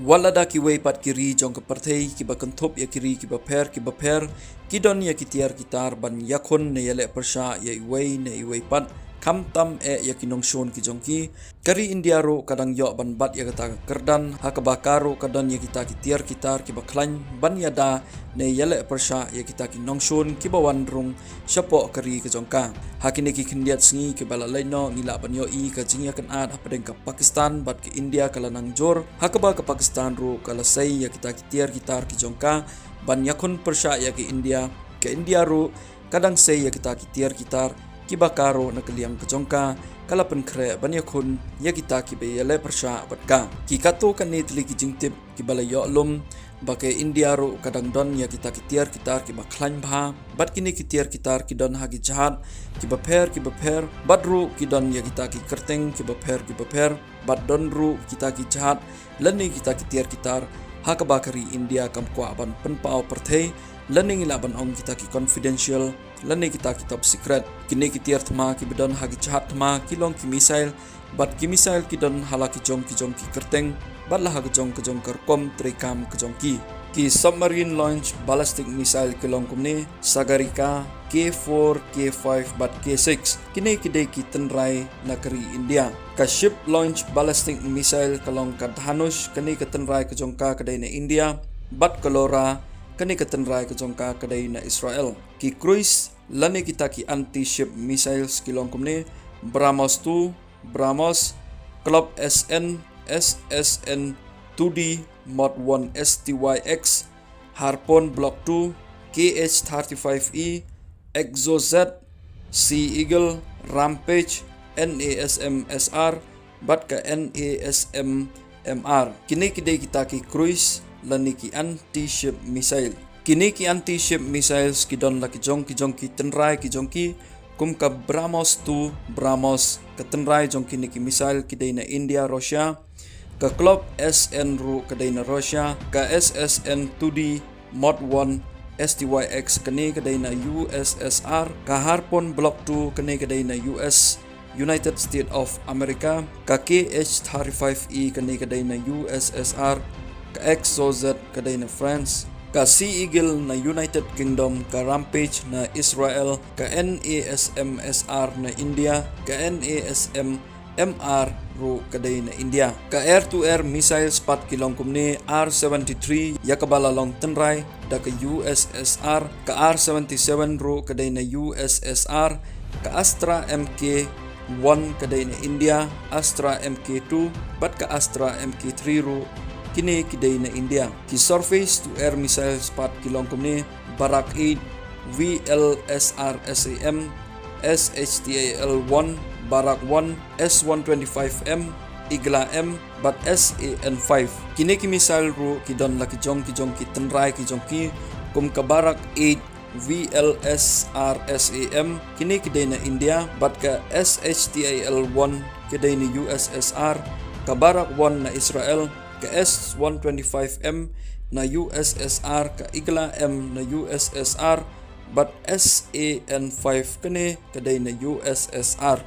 Walada ki weipat kiri jong ke perthei ki bakentup ya kiri ki baper kidon ya kitiar kitar ban yakon ne yale persha ya iwei ne iwei pat kam tam ya kinong shon ki jongki kari India ro kadang yok ban bat ya kata kerdan hakabakaro kadang ya kita kitiar kitar ki baklan ban yada ne yale persha ya kita kinong shon ki bawan rung syapo kari ke jongka hakine ki kindiat sngi ki bala laino ngila ban yo I ka jingya kan ad hapadeng ka Pakistan bat ke India kala nang jor hakaba ke Pakistan ro kala sai ya kita kitiar kitar ki jongka ban yakon persha ya ke India ro kadang sai ya kita kitiar kitar kibakaro na kaliam kejongka kalapan kre banya kun ya kita kibe yale persha batka ki kato kan ni tli ki jingtip ki balayo lum bake India ro kadang don ya kita kitiar kitar ki baklan bha bat kini kitiar kitar ki don hagi jahat ki baper badru ki don ya kita ki kerteng ki baper bat don ru kita ki jahat lani kita kitiar kitar hakabakari India kam kwa ban penpau perthei lani ilaban ong kita ki confidential lani kita top secret kini kitiar thma ki bedon hagi jahat thma kilong ki missile bat ki missile ki don hala ki jong ki kerteng bat la hagi jong kerkom trikam ki jong ki submarine launch ballistic missile kilong kumni Sagarika K4 K5 bat K6 kini kidai ki tenrai nakari India ka ship launch ballistic missile kalong ka Dhanush kini ka tenrai ka jongka kadai na India bat kalora kani ketenrai ke jongka kadai na Israel ki cruise lani kita ki anti-ship missiles kilong kumni BrahMos 2 BrahMos Club SN SSN 2D Mod 1 STYX Harpoon Block 2 KH-35E ExoZ Sea Eagle Rampage NASM SR bat ka NASM MR kini kidai kita ki cruise lani ki anti-ship missile kini ki anti-ship missiles ki don la ki jong ki tenrai ki jong ki kum ka BrahMos 2 BrahMos ka tenrai jong ki missile ki dai na India Russia ka Club SN ru ka dai na Russia ka SSN 2D Mod 1 STYX kani ka dai na USSR ka Harpoon Block 2 kani ka dai na United States of America ka KH-35E kani ka dai na USSR ka ExoZ kadai na France ka Sea Eagle na United Kingdom ka Rampage na Israel ka NASM SR na India ka NASM MR ro kadai na India ka air-to-air missiles pat kilong kumni R-73 yakabala long tenrai da ka USSR ka R-77 ro kadai na USSR ka Astra Mk-1 kadai na India Astra Mk-2 bat ka Astra Mk-3 ro kini kidai na India ki surface to air missiles pat kilong kumni Barak 8 VLSR SAM SHTAL-1 Barak 1 S125M Igla M bat SAN-5 kini ki missile ru ki don la ki jong ki tenrai ki jong ki kum ka Barak 8 VLSR SAM kini kidai na India bat ka SHTAL-1 kidai na USSR ka Barak 1 na Israel ka S125M na USSR ka Igla M na USSR bat SAN-5 kani kadai na USSR